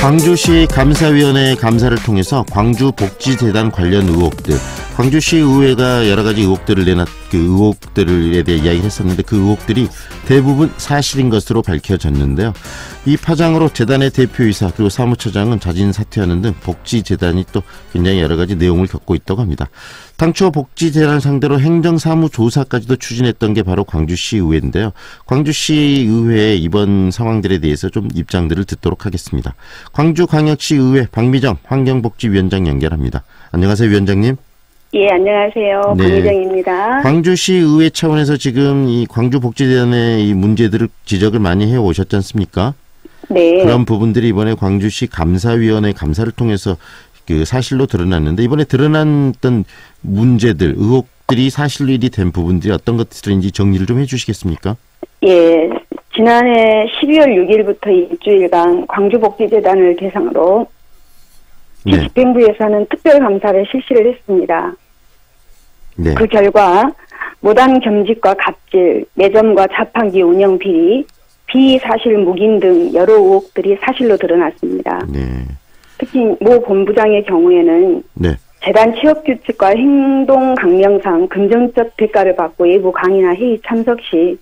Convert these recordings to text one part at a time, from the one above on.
광주시 감사위원회 감사를 통해서 광주복지재단 관련 의혹들, 광주시 의회가 여러 가지 의혹들을 그 의혹들에 대해 이야기를 했었는데 그 의혹들이 대부분 사실인 것으로 밝혀졌는데요. 이 파장으로 재단의 대표이사 그리고 사무처장은 자진 사퇴하는 등 복지재단이 또 굉장히 여러 가지 내용을 겪고 있다고 합니다. 당초 복지재단을 상대로 행정사무조사까지도 추진했던 게 바로 광주시 의회인데요. 광주시 의회의 이번 상황들에 대해서 좀 입장들을 듣도록 하겠습니다. 광주광역시 의회 박미정 환경복지위원장 연결합니다. 안녕하세요, 위원장님. 예, 안녕하세요. 네. 박미정입니다. 광주시 의회 차원에서 지금 이 광주복지재단의 이 문제들을 지적을 많이 해오셨지 않습니까? 네. 그런 부분들이 이번에 광주시 감사위원회 감사를 통해서 그 사실로 드러났는데 이번에 드러났던 문제들, 의혹들이 사실이 된 부분들이 어떤 것들인지 정리를 좀 해주시겠습니까? 예, 지난해 12월 6일부터 일주일간 광주복지재단을 대상으로 네. 집행부에서는 특별감사를 실시를 했습니다. 네. 그 결과 무단 겸직과 갑질, 매점과 자판기 운영 비리, 비사실 묵인 등 여러 의혹들이 사실로 드러났습니다. 네. 특히 모 본부장의 경우에는 네. 재단 취업규칙과 행동 강령상 금전적 대가를 받고 외부 강의나 회의 참석 시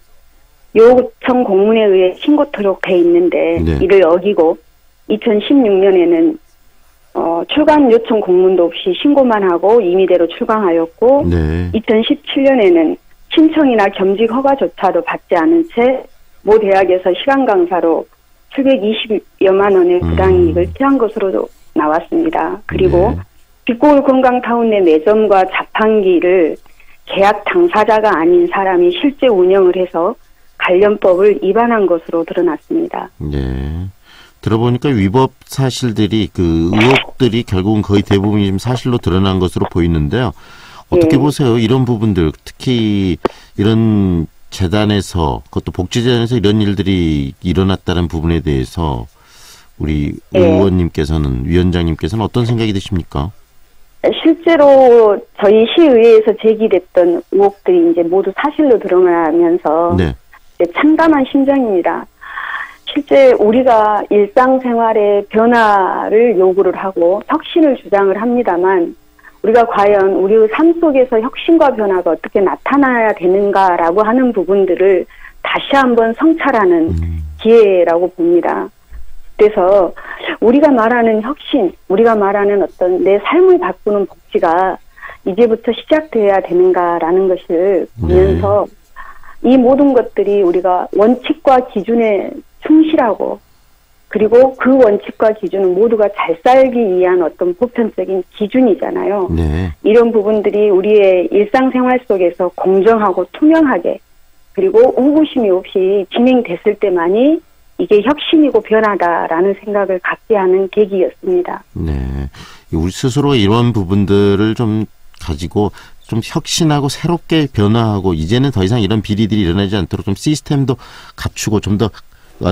요청 공문에 의해 신고토록 돼 있는데 네. 이를 어기고 2016년에는 출강 요청 공문도 없이 신고만 하고 임의대로 출강하였고 네. 2017년에는 신청이나 겸직 허가조차도 받지 않은 채 모 대학에서 시간 강사로 720여만 원의 부당이익을 취한 것으로 나왔습니다. 그리고 네. 빛고울 건강타운 내 매점과 자판기를 계약 당사자가 아닌 사람이 실제 운영을 해서 관련법을 위반한 것으로 드러났습니다. 네. 들어보니까 위법 사실들이 그 의혹들이 결국은 거의 대부분이 지금 사실로 드러난 것으로 보이는데요. 어떻게 네. 보세요? 이런 부분들, 특히 이런 재단에서, 그것도 복지재단에서 이런 일들이 일어났다는 부분에 대해서 우리 네. 의원님께서는, 위원장님께서는 어떤 생각이 드십니까? 실제로 저희 시의회에서 제기됐던 의혹들이 이제 모두 사실로 드러나면서 네. 참담한 심정입니다. 실제 우리가 일상생활의 변화를 요구를 하고 혁신을 주장을 합니다만 우리가 과연 우리의 삶 속에서 혁신과 변화가 어떻게 나타나야 되는가라고 하는 부분들을 다시 한번 성찰하는 기회라고 봅니다. 그래서 우리가 말하는 혁신, 우리가 말하는 어떤 내 삶을 바꾸는 복지가 이제부터 시작돼야 되는가라는 것을 보면서 이 모든 것들이 우리가 원칙과 기준에 충실하고 그리고 그 원칙과 기준은 모두가 잘 살기 위한 어떤 보편적인 기준이잖아요. 네. 이런 부분들이 우리의 일상생활 속에서 공정하고 투명하게 그리고 의구심이 없이 진행됐을 때만이 이게 혁신이고 변화다라는 생각을 갖게 하는 계기였습니다. 네. 우리 스스로 이런 부분들을 좀 가지고 좀 혁신하고 새롭게 변화하고 이제는 더 이상 이런 비리들이 일어나지 않도록 좀 시스템도 갖추고 좀 더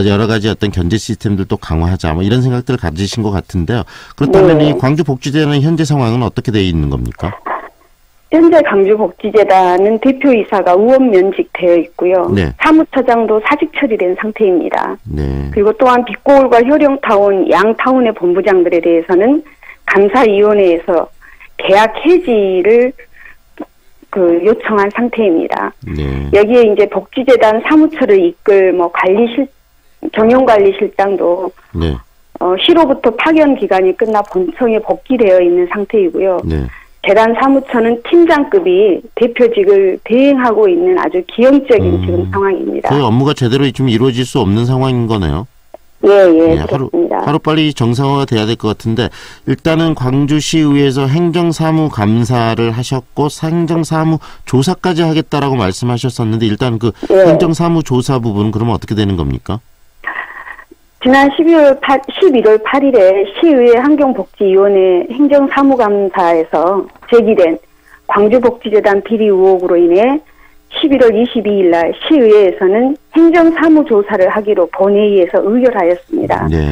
여러 가지 어떤 견제 시스템들도 강화하자 뭐 이런 생각들을 가지신 것 같은데요. 그렇다면 네. 이 광주복지재단의 현재 상황은 어떻게 되어 있는 겁니까? 현재 광주복지재단은 대표이사가 의원 면직되어 있고요. 네. 사무처장도 사직 처리된 상태입니다. 네. 그리고 또한 빛고울과 효령타운, 양타운의 본부장들에 대해서는 감사위원회에서 계약 해지를 요청한 상태입니다. 네. 여기에 이제 복지재단 사무처를 이끌 경영관리실장도 네. 시로부터 파견 기간이 끝나 본청에 복귀되어 있는 상태이고요. 네. 재단 사무처는 팀장급이 대표직을 대행하고 있는 아주 기형적인 지금 상황입니다. 그 업무가 제대로 좀 이루어질 수 없는 상황인 거네요. 예, 네, 그렇습니다. 하루빨리 정상화가 돼야 될 것 같은데 일단은 광주시의회에서 행정사무감사를 하셨고 행정사무조사까지 하겠다라고 말씀하셨었는데 일단 그 행정사무조사 부분은 그러면 어떻게 되는 겁니까? 지난 11월 8일에 시의회 환경복지위원회 행정사무감사에서 제기된 광주복지재단 비리 의혹으로 인해 11월 22일 날 시의회에서는 행정사무조사를 하기로 본회의에서 의결하였습니다. 네.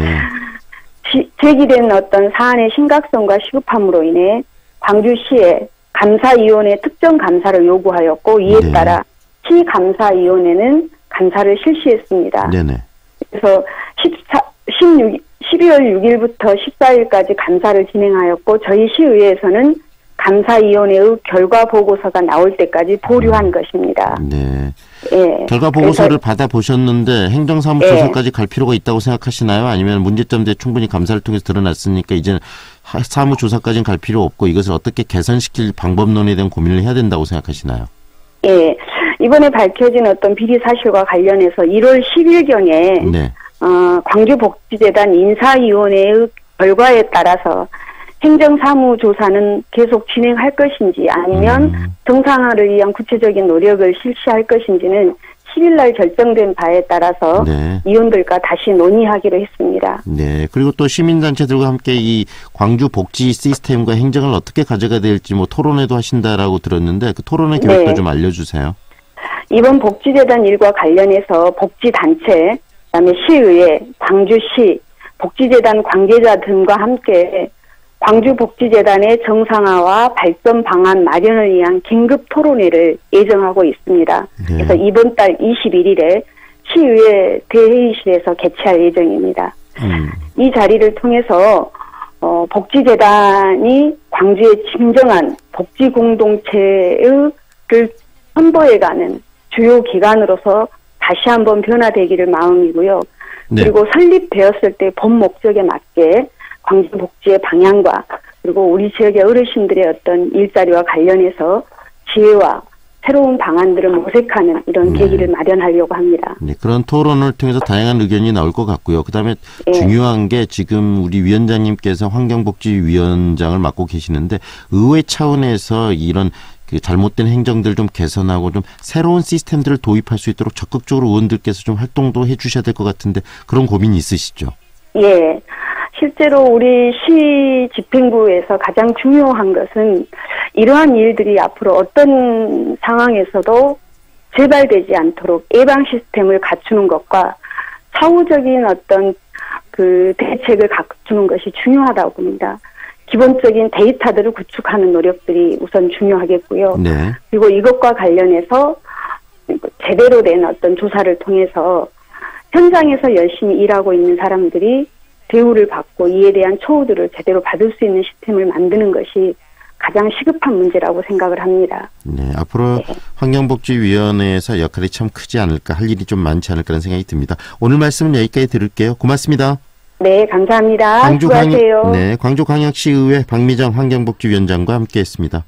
제기된 어떤 사안의 심각성과 시급함으로 인해 광주시에 감사위원회 특정 감사를 요구하였고 이에 따라 시감사위원회는 감사를 실시했습니다. 네네. 그래서 12월 6일부터 14일까지 감사를 진행하였고 저희 시의회에서는 감사위원회의 결과 보고서가 나올 때까지 보류한 것입니다. 네. 예. 결과 보고서를 받아보셨는데 행정사무소까지 갈 필요가 있다고 생각하시나요? 아니면 문제점들이 충분히 감사를 통해서 드러났으니까 이제는 사무조사까지는 갈 필요 없고 이것을 어떻게 개선시킬 방법론에 대한 고민을 해야 된다고 생각하시나요? 예. 이번에 밝혀진 어떤 비리 사실과 관련해서 1월 10일경에 네. 광주복지재단 인사위원회의 결과에 따라서 행정사무조사는 계속 진행할 것인지 아니면 정상화를 위한 구체적인 노력을 실시할 것인지는 10일날 결정된 바에 따라서 네. 위원들과 다시 논의하기로 했습니다. 네. 그리고 또 시민단체들과 함께 이 광주 복지 시스템과 행정을 어떻게 가져가야 될지 뭐 토론회도 하신다라고 들었는데 그 토론회 계획도 네. 좀 알려주세요. 이번 복지재단 일과 관련해서 복지단체, 그다음에 시의회, 광주시, 복지재단 관계자 등과 함께 광주복지재단의 정상화와 발전 방안 마련을 위한 긴급 토론회를 예정하고 있습니다. 네. 그래서 이번 달 21일에 시의회 대회의실에서 개최할 예정입니다. 이 자리를 통해서 복지재단이 광주의 진정한 복지공동체를 선보여가는 주요 기관으로서 다시 한번 변화되기를 마음이고요. 네. 그리고 설립되었을 때 본 목적에 맞게 광주 복지의 방향과 그리고 우리 지역의 어르신들의 어떤 일자리와 관련해서 지혜와 새로운 방안들을 모색하는 이런 계기를 마련하려고 합니다. 네, 그런 토론을 통해서 다양한 의견이 나올 것 같고요. 그다음에 네. 중요한 게 지금 우리 위원장님께서 환경복지위원장을 맡고 계시는데 의회 차원에서 이런 그 잘못된 행정들 좀 개선하고 좀 새로운 시스템들을 도입할 수 있도록 적극적으로 의원들께서 좀 활동도 해주셔야 될 것 같은데 그런 고민이 있으시죠? 예. 실제로 우리 시 집행부에서 가장 중요한 것은 이러한 일들이 앞으로 어떤 상황에서도 재발되지 않도록 예방 시스템을 갖추는 것과 사후적인 어떤 그 대책을 갖추는 것이 중요하다고 봅니다. 기본적인 데이터들을 구축하는 노력들이 우선 중요하겠고요. 네. 그리고 이것과 관련해서 제대로 된 어떤 조사를 통해서 현장에서 열심히 일하고 있는 사람들이 대우를 받고 이에 대한 처우들을 제대로 받을 수 있는 시스템을 만드는 것이 가장 시급한 문제라고 생각을 합니다. 네, 앞으로 네. 환경복지위원회에서 역할이 참 크지 않을까, 할 일이 좀 많지 않을까라는 생각이 듭니다. 오늘 말씀은 여기까지 들을게요. 고맙습니다. 네, 감사합니다. 수고하세요. 광주광역시의회 박미정 환경복지위원장과 함께했습니다.